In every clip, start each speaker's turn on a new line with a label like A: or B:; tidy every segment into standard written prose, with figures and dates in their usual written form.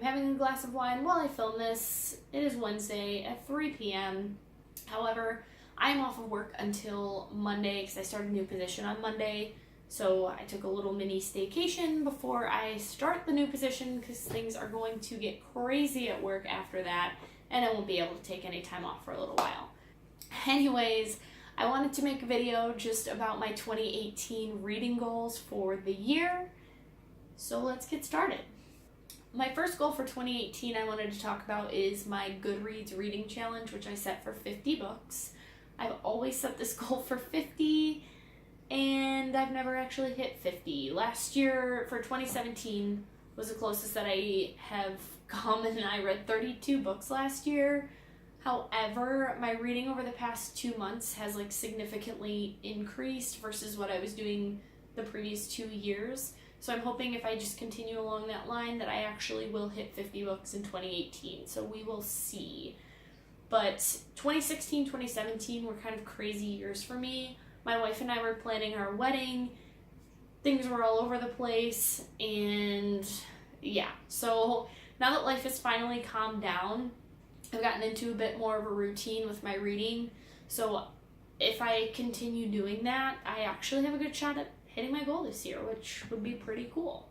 A: having a glass of wine while I film this. It is Wednesday at 3 p.m. However, I'm off of work until Monday because I started a new position on Monday. So I took a little mini staycation before I start the new position because things are going to get crazy at work after that, and I won't be able to take any time off for a little while. Anyways, I wanted to make a video just about my 2018 reading goals for the year. So let's get started. My first goal for 2018 I wanted to talk about is my Goodreads reading challenge, which I set for 50 books. I've always set this goal for 50, and I've never actually hit 50. Last year, for 2017, was the closest that I have come, and I read 32 books last year. However, my reading over the past 2 months has significantly increased versus what I was doing the previous 2 years. So I'm hoping if I just continue along that line that I actually will hit 50 books in 2018. So we will see. But 2016, 2017 were kind of crazy years for me. My wife and I were planning our wedding. Things were all over the place. And yeah, so now that life has finally calmed down, I've gotten into a bit more of a routine with my reading. So if I continue doing that, I actually have a good shot at hitting my goal this year, which would be pretty cool.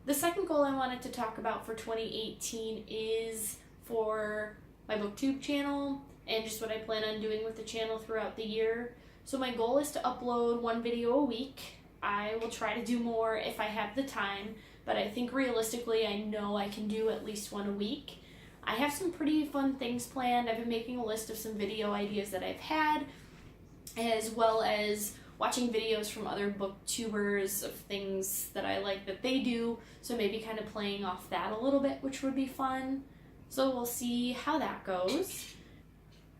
A: The second goal I wanted to talk about for 2018 is for my BookTube channel and just what I plan on doing with the channel throughout the year. So my goal is to upload 1 video a week. I will try to do more if I have the time, but I think realistically I know I can do at least 1 a week. I have some pretty fun things planned. I've been making a list of some video ideas that I've had, as well as watching videos from other booktubers of things that I like that they do, so maybe kind of playing off that a little bit, which would be fun. So we'll see how that goes.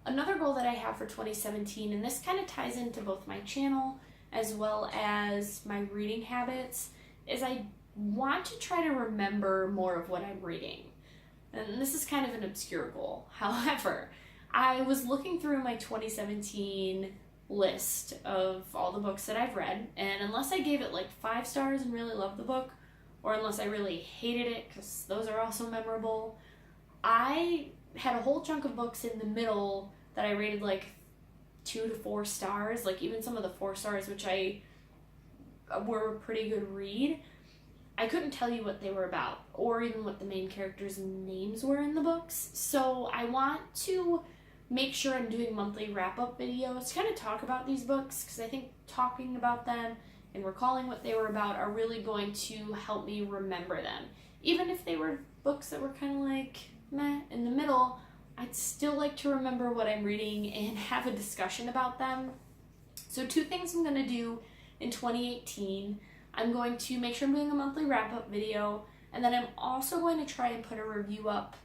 A: Another goal that I have for 2017, and this kind of ties into both my channel as well as my reading habits, is I want to try to remember more of what I'm reading. And this is kind of an obscure goal. However, I was looking through my 2017 list of all the books that I've read, and unless I gave it 5 stars and really loved the book, or unless I really hated it, because those are also memorable, I had a whole chunk of books in the middle that I rated 2 to 4 stars, even some of the 4 stars, which were a pretty good read. I couldn't tell you what they were about, or even what the main characters' names were in the books, so I want to make sure I'm doing monthly wrap-up videos to kind of talk about these books, because I think talking about them and recalling what they were about are really going to help me remember them. Even if they were books that were kind of meh in the middle, I'd still like to remember what I'm reading and have a discussion about them. So 2 things I'm going to do in 2018. I'm going to make sure I'm doing a monthly wrap-up video, and then I'm also going to try and put a review up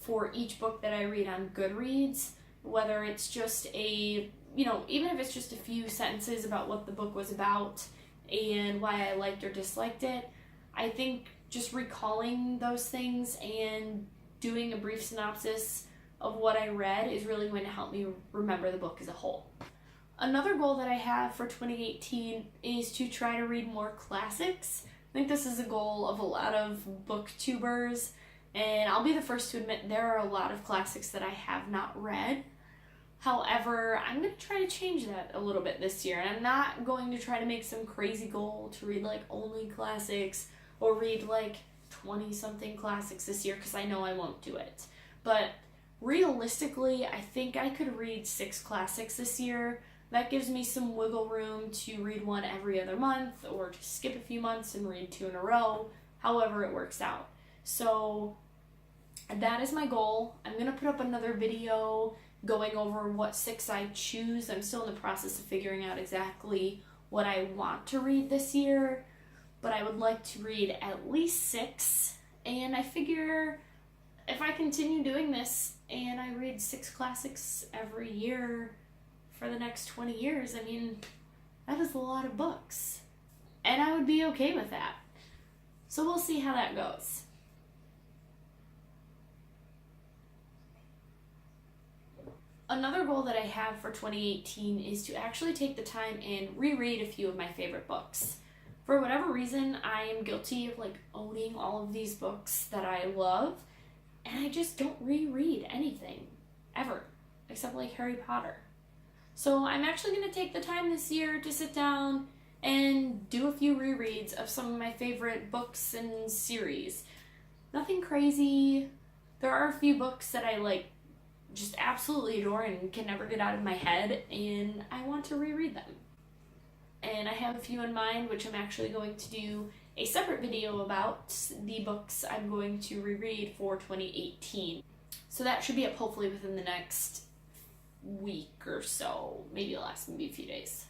A: for each book that I read on Goodreads, whether it's just even if it's just a few sentences about what the book was about and why I liked or disliked it. I think just recalling those things and doing a brief synopsis of what I read is really going to help me remember the book as a whole. Another goal that I have for 2018 is to try to read more classics. I think this is a goal of a lot of booktubers, and I'll be the first to admit there are a lot of classics that I have not read. However, I'm going to try to change that a little bit this year, and I'm not going to try to make some crazy goal to read only classics or read 20-something classics this year, because I know I won't do it. But realistically, I think I could read 6 classics this year. That gives me some wiggle room to read 1 every other month, or to skip a few months and read 2 in a row, however it works out. So that is my goal. I'm going to put up another video going over what 6 I choose. I'm still in the process of figuring out exactly what I want to read this year, but I would like to read at least 6, and I figure if I continue doing this and I read 6 classics every year for the next 20 years, that is a lot of books, and I would be okay with that. So we'll see how that goes. Another goal that I have for 2018 is to actually take the time and reread a few of my favorite books. For whatever reason, I am guilty of like owning all of these books that I love, and I just don't reread anything ever, except like Harry Potter. So I'm actually going to take the time this year to sit down and do a few rereads of some of my favorite books and series. Nothing crazy. There are a few books that I like just absolutely adore and can never get out of my head, and I want to reread them. And I have a few in mind, which I'm actually going to do a separate video about the books I'm going to reread for 2018. So that should be up hopefully within the next week or so. Maybe it'll last maybe a few days.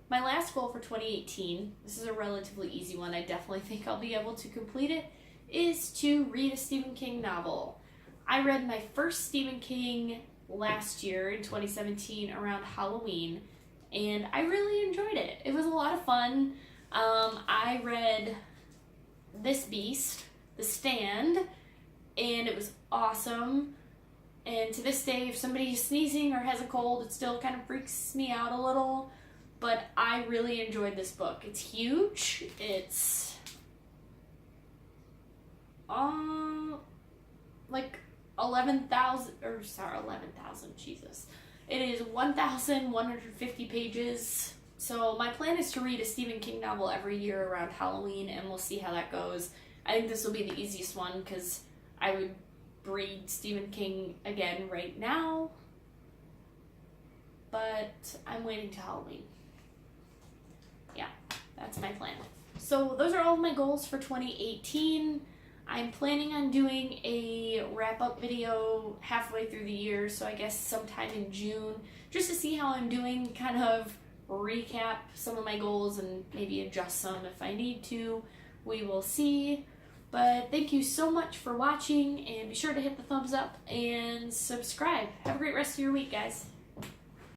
A: My last goal for 2018, this is a relatively easy one, I definitely think I'll be able to complete it, is to read a Stephen King novel. I read my first Stephen King last year in 2017 around Halloween, and I really enjoyed it. It was a lot of fun. I read This Beast, The Stand, and it was awesome. And to this day, if somebody is sneezing or has a cold, it still kind of freaks me out a little. But I really enjoyed this book. It's huge. It's like 11,000, Jesus. It is 1,150 pages. So my plan is to read a Stephen King novel every year around Halloween, and we'll see how that goes. I think this will be the easiest one because I would read Stephen King again right now, but I'm waiting till Halloween. Yeah, that's my plan. So those are all of my goals for 2018. I'm planning on doing a wrap-up video halfway through the year, so I guess sometime in June, just to see how I'm doing, kind of recap some of my goals and maybe adjust some if I need to. We will see. But thank you so much for watching, and be sure to hit the thumbs up and subscribe. Have a great rest of your week, guys.